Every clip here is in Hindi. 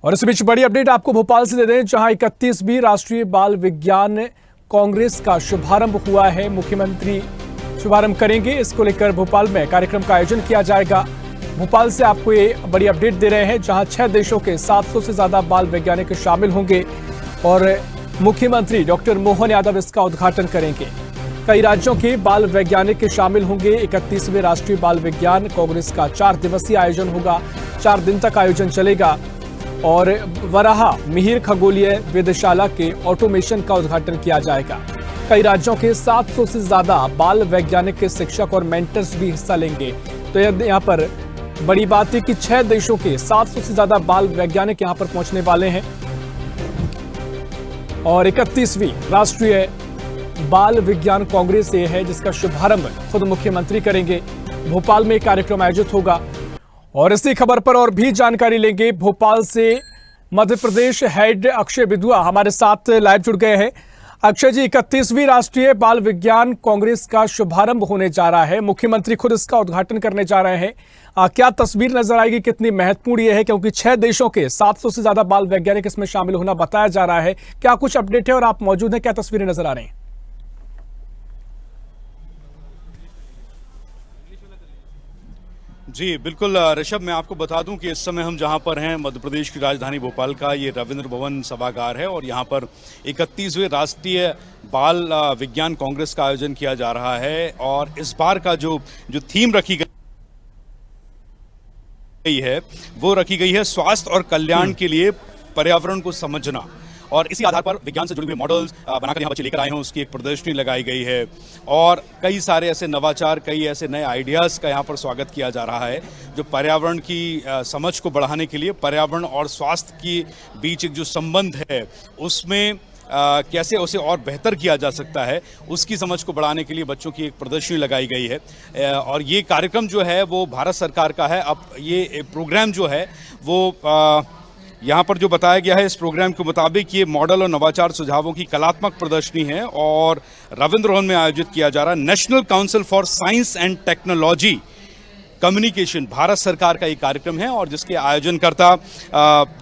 और इस बीच बड़ी अपडेट आपको भोपाल से दे दें, जहां 31वीं राष्ट्रीय बाल विज्ञान कांग्रेस का शुभारंभ हुआ है। मुख्यमंत्री शुभारंभ करेंगे। इसको लेकर भोपाल में कार्यक्रम का आयोजन किया जाएगा। भोपाल से आपको ये बड़ी अपडेट दे रहे हैं, जहां 6 देशों के 700 से ज्यादा बाल वैज्ञानिक शामिल होंगे और मुख्यमंत्री डॉक्टर मोहन यादव इसका उद्घाटन करेंगे। कई राज्यों के बाल वैज्ञानिक शामिल होंगे। 31वें राष्ट्रीय बाल विज्ञान कांग्रेस का 4 दिवसीय आयोजन होगा। 4 दिन तक आयोजन चलेगा और वराहा मिहिर खगोलीय वेधशाला के ऑटोमेशन का उद्घाटन किया जाएगा। कई राज्यों के 700 से ज्यादा बाल वैज्ञानिक के शिक्षक और मेंटर्स भी हिस्सा लेंगे। तो यहाँ पर बड़ी बात है कि 6 देशों के 700 से ज्यादा बाल वैज्ञानिक यहाँ पर पहुंचने वाले हैं और 31वीं राष्ट्रीय बाल विज्ञान कांग्रेस ये है जिसका शुभारंभ खुद मुख्यमंत्री करेंगे। भोपाल में कार्यक्रम आयोजित होगा और इसी खबर पर और भी जानकारी लेंगे। भोपाल से मध्य प्रदेश हेड अक्षय विदुआ हमारे साथ लाइव जुड़ गए हैं। अक्षय जी, 31वीं राष्ट्रीय बाल विज्ञान कांग्रेस का शुभारंभ होने जा रहा है, मुख्यमंत्री खुद इसका उद्घाटन करने जा रहे हैं। क्या तस्वीर नजर आएगी, कितनी महत्वपूर्ण यह है, क्योंकि 6 देशों के 700 से ज्यादा बाल वैज्ञानिक इसमें शामिल होना बताया जा रहा है। क्या कुछ अपडेट है और आप मौजूद हैं, क्या तस्वीरें नजर आ रही हैं? जी बिल्कुल ऋषभ, मैं आपको बता दूं कि इस समय हम जहां पर हैं मध्य प्रदेश की राजधानी भोपाल का ये रविंद्र भवन सभागार है और यहां पर 31वें राष्ट्रीय बाल विज्ञान कांग्रेस का आयोजन किया जा रहा है। और इस बार का जो थीम रखी गई है वो रखी गई है स्वास्थ्य और कल्याण के लिए पर्यावरण को समझना। और इसी आधार पर विज्ञान से जुड़े हुए मॉडल्स बनाकर यहाँ बच्चे लेकर आए हैं, उसकी एक प्रदर्शनी लगाई गई है और कई सारे ऐसे नवाचार, कई ऐसे नए आइडियाज़ का यहाँ पर स्वागत किया जा रहा है जो पर्यावरण की समझ को बढ़ाने के लिए, पर्यावरण और स्वास्थ्य के बीच एक जो संबंध है उसमें कैसे उसे और बेहतर किया जा सकता है, उसकी समझ को बढ़ाने के लिए बच्चों की एक प्रदर्शनी लगाई गई है। और ये कार्यक्रम जो है वो भारत सरकार का है। अब ये प्रोग्राम जो है वो यहाँ पर जो बताया गया है इस प्रोग्राम के मुताबिक ये मॉडल और नवाचार सुझावों की कलात्मक प्रदर्शनी है और रविंद्र भवन में आयोजित किया जा रहा है। National Council for Science and Technology Communication Bharat सरकार का ये कार्यक्रम है और जिसके आयोजनकर्ता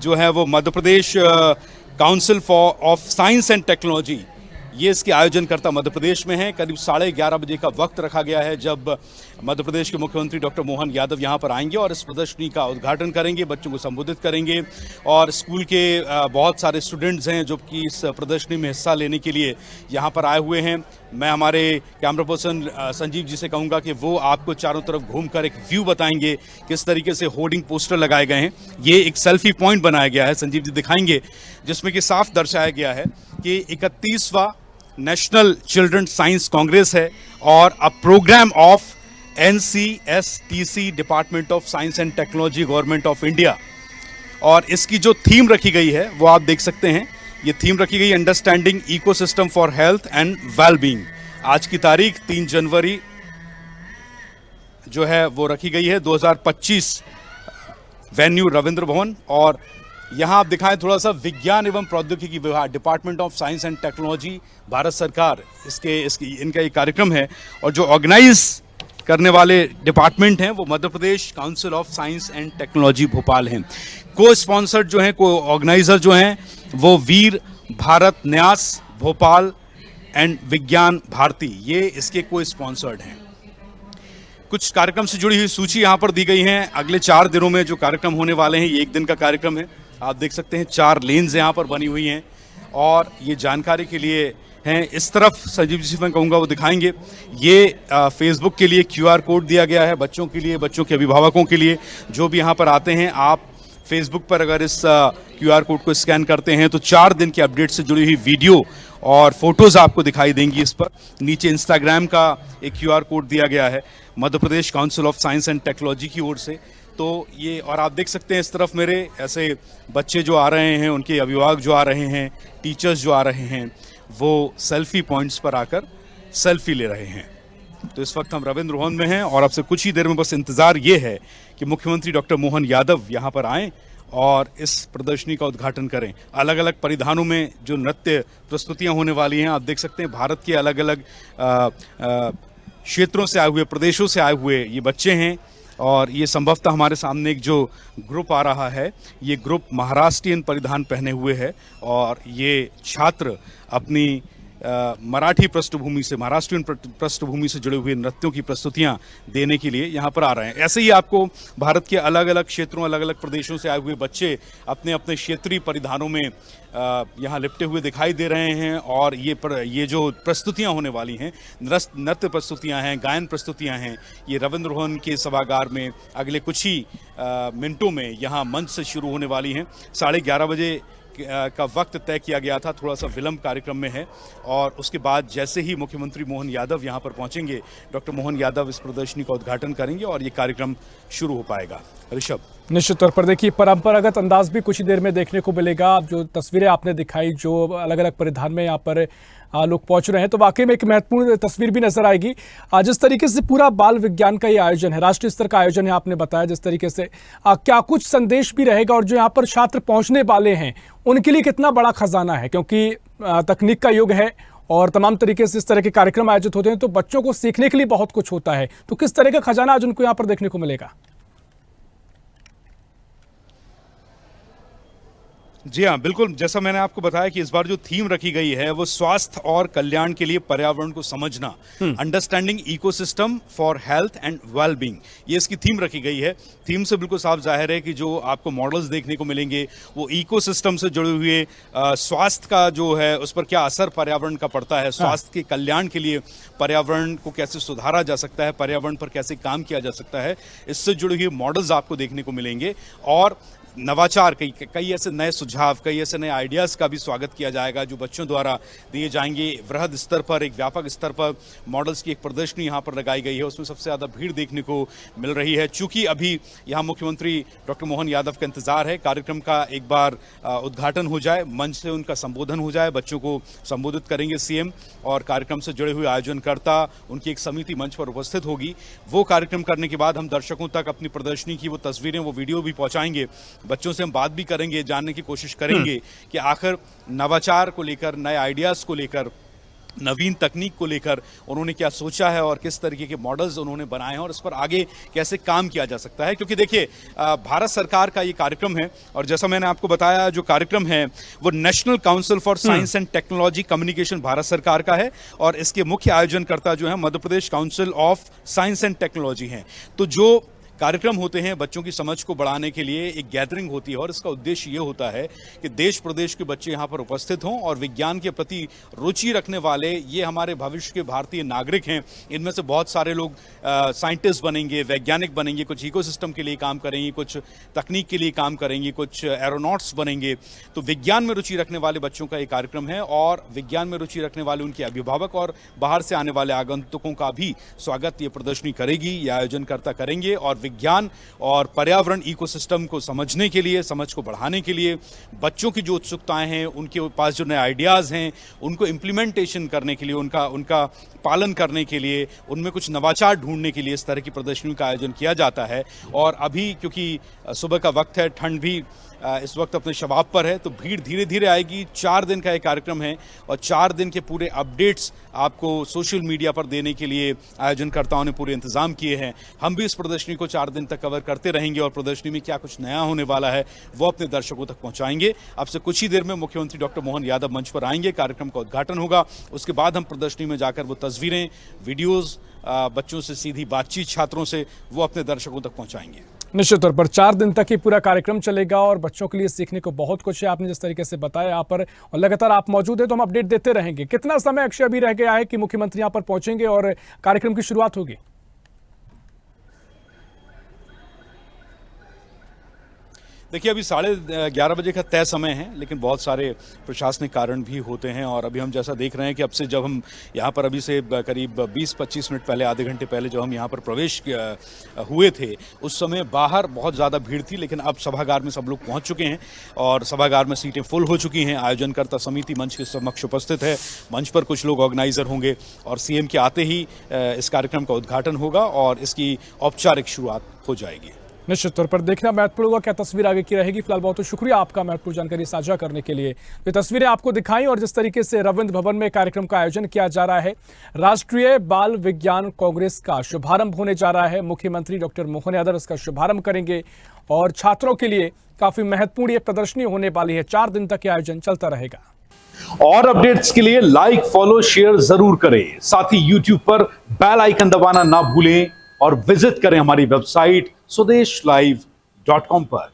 जो है वो Madhya Pradesh Council of Science and Technology, ये इसके आयोजनकर्ता मध्य प्रदेश में है। करीब 11:30 बजे का वक्त रखा गया है जब मध्य प्रदेश के मुख्यमंत्री डॉक्टर मोहन यादव यहाँ पर आएंगे और इस प्रदर्शनी का उद्घाटन करेंगे, बच्चों को संबोधित करेंगे। और स्कूल के बहुत सारे स्टूडेंट्स हैं जो कि इस प्रदर्शनी में हिस्सा लेने के लिए यहाँ पर आए हुए हैं। मैं हमारे कैमरा पर्सन संजीव जी से कहूँगा कि वो आपको चारों तरफ घूमकर एक व्यू बताएंगे, किस तरीके से होर्डिंग पोस्टर लगाए गए हैं। ये एक सेल्फी पॉइंट बनाया गया है, संजीव जी दिखाएंगे, जिसमें कि साफ दर्शाया गया है कि 31वां नेशनल चिल्ड्रन साइंस कांग्रेस है और a programme of NCSTC Department of Science and Technology Government of India. और इसकी जो थीम रखी गई है वो आप देख सकते हैं। ये थीम रखी गई understanding ecosystem for health and wellbeing. आज की तारीख 3 जनवरी जो है वो रखी गई है 2025, वेन्यू रविंद्र भवन। और यहाँ आप दिखाएं थोड़ा सा, विज्ञान एवं प्रौद्योगिकी विभाग, department of Science and technology, Bharat सरकार, इनका ये कार्यक्रम है। और जो ऑर्गेनाइज करने वाले डिपार्टमेंट हैं वो Madhya Pradesh Council of Science and Technology Bhopal हैं। को स्पॉन्सर्ड जो हैं, को ऑर्गेनाइजर जो हैं वो वीर भारत न्यास भोपाल एंड विज्ञान भारती, ये इसके को स्पॉन्सर्ड हैं। कुछ कार्यक्रम से जुड़ी हुई सूची यहाँ पर दी गई है। अगले 4 दिनों में जो कार्यक्रम होने वाले हैं, ये 1 दिन का कार्यक्रम है। आप देख सकते हैं 4 लेन्स यहाँ पर बनी हुई हैं और ये जानकारी के लिए हैं। इस तरफ संजीव जी से मैं कहूँगा वो दिखाएंगे। ये फेसबुक के लिए QR कोड दिया गया है बच्चों के लिए, बच्चों के अभिभावकों के लिए। जो भी यहाँ पर आते हैं, आप फेसबुक पर अगर इस QR कोड को स्कैन करते हैं तो 4 दिन के अपडेट से जुड़ी हुई वीडियो और फोटोज़ आपको दिखाई देंगी इस पर। नीचे इंस्टाग्राम का एक QR कोड दिया गया है Madhya Pradesh Council of Science and Technology की ओर से। तो ये, और आप देख सकते हैं इस तरफ मेरे ऐसे बच्चे जो आ रहे हैं, उनके अभिभावक जो आ रहे हैं, टीचर्स जो आ रहे हैं, वो सेल्फी पॉइंट्स पर आकर सेल्फी ले रहे हैं। तो इस वक्त हम रविंद्र भवन में हैं और अब से कुछ ही देर में बस इंतज़ार ये है कि मुख्यमंत्री डॉक्टर मोहन यादव यहाँ पर आएँ और इस प्रदर्शनी का उद्घाटन करें। अलग अलग परिधानों में जो नृत्य प्रस्तुतियाँ होने वाली हैं, आप देख सकते हैं भारत के अलग अलग क्षेत्रों से आए हुए, प्रदेशों से आए हुए ये बच्चे हैं। और ये संभवतः हमारे सामने एक जो ग्रुप आ रहा है, ये ग्रुप महाराष्ट्रियन परिधान पहने हुए है और ये छात्र अपनी मराठी पृष्ठभूमि से, महाराष्ट्रियन पृष्ठभूमि से जुड़े हुए नृत्यों की प्रस्तुतियां देने के लिए यहाँ पर आ रहे हैं। ऐसे ही आपको भारत के अलग अलग क्षेत्रों, अलग अलग प्रदेशों से आए हुए बच्चे अपने अपने क्षेत्रीय परिधानों में यहाँ लिपटे हुए दिखाई दे रहे हैं और ये जो प्रस्तुतियां होने वाली हैं, नृत्य प्रस्तुतियां हैं, गायन प्रस्तुतियां हैं, ये रविंद्र भवन के सभागार में अगले कुछ ही मिनटों में यहाँ मंच से शुरू होने वाली हैं। 11:30 बजे का वक्त तय किया गया था, थोड़ा सा विलंब कार्यक्रम में है और उसके बाद जैसे ही मुख्यमंत्री मोहन यादव यहां पर पहुंचेंगे, डॉक्टर मोहन यादव इस प्रदर्शनी का उद्घाटन करेंगे और ये कार्यक्रम शुरू हो पाएगा। ऋषभ, निश्चित तौर पर देखिए परंपरागत अंदाज भी कुछ ही देर में देखने को मिलेगा। अब जो तस्वीरें आपने दिखाई, जो अलग अलग परिधान में यहाँ पर लोग पहुंच रहे हैं, तो वाकई में एक महत्वपूर्ण तस्वीर भी नजर आएगी। जिस तरीके से पूरा बाल विज्ञान का ये आयोजन है, राष्ट्रीय स्तर का आयोजन है, आपने बताया जिस तरीके से, क्या कुछ संदेश भी रहेगा और जो यहाँ पर छात्र पहुंचने वाले हैं उनके लिए कितना बड़ा खजाना है, क्योंकि तकनीक का युग है और तमाम तरीके से इस तरह के कार्यक्रम आयोजित होते हैं तो बच्चों को सीखने के लिए बहुत कुछ होता है। तो किस तरह का खजाना आज उनको यहाँ पर देखने को मिलेगा? जी हाँ, बिल्कुल। जैसा मैंने आपको बताया कि इस बार जो थीम रखी गई है वो स्वास्थ्य और कल्याण के लिए पर्यावरण को समझना, understanding ecosystem for health and wellbeing, ये इसकी थीम रखी गई है। थीम से बिल्कुल साफ जाहिर है कि जो आपको मॉडल्स देखने को मिलेंगे वो इकोसिस्टम से जुड़े हुए स्वास्थ्य का जो है उस पर क्या असर पर्यावरण का पड़ता है, स्वास्थ्य के कल्याण के लिए पर्यावरण को कैसे सुधारा जा सकता है, पर्यावरण पर कैसे काम किया जा सकता है, इससे जुड़े हुए मॉडल्स आपको देखने को मिलेंगे और नवाचार, कई ऐसे नए सुझाव, कई ऐसे नए आइडियाज का भी स्वागत किया जाएगा जो बच्चों द्वारा दिए जाएंगे। वृहद स्तर पर, एक व्यापक स्तर पर मॉडल्स की एक प्रदर्शनी यहाँ पर लगाई गई है, उसमें सबसे ज़्यादा भीड़ देखने को मिल रही है। चूंकि अभी यहाँ मुख्यमंत्री डॉक्टर मोहन यादव का इंतजार है, कार्यक्रम का एक बार उद्घाटन हो जाए, मंच से उनका संबोधन हो जाए, बच्चों को संबोधित करेंगे सीएम और कार्यक्रम से जुड़े हुए आयोजनकर्ता, उनकी एक समिति मंच पर उपस्थित होगी। वो कार्यक्रम करने के बाद हम दर्शकों तक अपनी प्रदर्शनी की वो तस्वीरें, वो वीडियो भी पहुंचाएंगे। बच्चों से हम बात भी करेंगे, जानने की कोशिश करेंगे कि आखिर नवाचार को लेकर, नए आइडियाज को लेकर, नवीन तकनीक को लेकर उन्होंने क्या सोचा है और किस तरीके के मॉडल्स उन्होंने बनाए हैं और इस पर आगे कैसे काम किया जा सकता है। क्योंकि देखिए, भारत सरकार का ये कार्यक्रम है और जैसा मैंने आपको बताया, जो कार्यक्रम है वो National Council for Science and Technology Communication Bharat सरकार का है और इसके मुख्य आयोजनकर्ता जो है Madhya Pradesh Council of Science and Technology हैं। तो जो कार्यक्रम होते हैं बच्चों की समझ को बढ़ाने के लिए, एक गैदरिंग होती है और इसका उद्देश्य ये होता है कि देश प्रदेश के बच्चे यहाँ पर उपस्थित हों और विज्ञान के प्रति रुचि रखने वाले, ये हमारे भविष्य के भारतीय नागरिक हैं। इनमें से बहुत सारे लोग साइंटिस्ट बनेंगे, वैज्ञानिक बनेंगे, कुछ इकोसिस्टम के लिए काम करेंगे, कुछ तकनीक के लिए काम करेंगे, कुछ एरोनॉट्स बनेंगे। तो विज्ञान में रुचि रखने वाले बच्चों का ये कार्यक्रम है और विज्ञान में रुचि रखने वाले उनके अभिभावक और बाहर से आने वाले आगंतुकों का भी स्वागत ये प्रदर्शनी करेगी, ये आयोजनकर्ता करेंगे और विज्ञान और पर्यावरण इकोसिस्टम को समझने के लिए, समझ को बढ़ाने के लिए, बच्चों की जो उत्सुकताएं हैं, उनके पास जो नए आइडियाज हैं, उनको इम्प्लीमेंटेशन करने के लिए, उनका पालन करने के लिए, उनमें कुछ नवाचार ढूंढने के लिए इस तरह की प्रदर्शनी का आयोजन किया जाता है। और अभी क्योंकि सुबह का वक्त है, ठंड भी इस वक्त अपने शबाब पर है, तो भीड़ धीरे धीरे आएगी। 4 दिन का ये कार्यक्रम है और 4 दिन के पूरे अपडेट्स आपको सोशल मीडिया पर देने के लिए आयोजनकर्ताओं ने पूरे इंतजाम किए हैं। हम भी इस प्रदर्शनी को 4 दिन तक कवर करते रहेंगे और प्रदर्शनी में क्या कुछ नया होने वाला है वो अपने दर्शकों तक पहुंचाएंगे। अब से कुछ ही देर में मुख्यमंत्री डॉक्टर मोहन यादव मंच पर आएंगे, कार्यक्रम का उद्घाटन होगा, उसके बाद हम प्रदर्शनी में जाकर वो तस्वीरें, वीडियोज, बच्चों से सीधी बातचीत, छात्रों से, वो अपने दर्शकों तक पहुंचाएंगे। निश्चित तौर पर 4 दिन तक ये पूरा कार्यक्रम चलेगा और बच्चों के लिए सीखने को बहुत कुछ है। आपने जिस तरीके से बताया यहाँ पर, और लगातार आप मौजूद हैं तो हम अपडेट देते रहेंगे। कितना समय अक्षय अभी रह गया है कि मुख्यमंत्री यहाँ पर पहुंचेंगे और कार्यक्रम की शुरुआत होगी? देखिए, अभी 11:30 बजे का तय समय है, लेकिन बहुत सारे प्रशासनिक कारण भी होते हैं और अभी हम जैसा देख रहे हैं कि अब से जब हम यहाँ पर अभी से करीब 20-25 मिनट पहले, आधे घंटे पहले जब हम यहाँ पर प्रवेश हुए थे, उस समय बाहर बहुत ज़्यादा भीड़ थी, लेकिन अब सभागार में सब लोग पहुँच चुके हैं और सभागार में सीटें फुल हो चुकी हैं। आयोजनकर्ता समिति मंच के समक्ष उपस्थित है, मंच पर कुछ लोग ऑर्गेनाइजर होंगे और सीएम के आते ही इस कार्यक्रम का उद्घाटन होगा और इसकी औपचारिक शुरुआत हो जाएगी। निश्चित तौर पर देखना महत्वपूर्ण होगा क्या तस्वीर आगे की रहेगी। फिलहाल बहुत शुक्रिया आपका महत्वपूर्ण जानकारी साझा करने के लिए। ये तस्वीरें आपको दिखाई और जिस तरीके से रविंद्र भवन में कार्यक्रम का आयोजन किया जा रहा है, राष्ट्रीय बाल विज्ञान कांग्रेस का शुभारंभ होने जा रहा है। मुख्यमंत्री डॉक्टर मोहन यादव इसका शुभारंभ करेंगे और छात्रों के लिए काफी महत्वपूर्ण ये प्रदर्शनी होने वाली है। 4 दिन तक ये आयोजन चलता रहेगा। और अपडेट्स के लिए लाइक, फॉलो, शेयर जरूर करें। साथ ही YouTube पर बेल आइकन दबाना ना भूलें और विजिट करें हमारी वेबसाइट swedeshlive.com पर।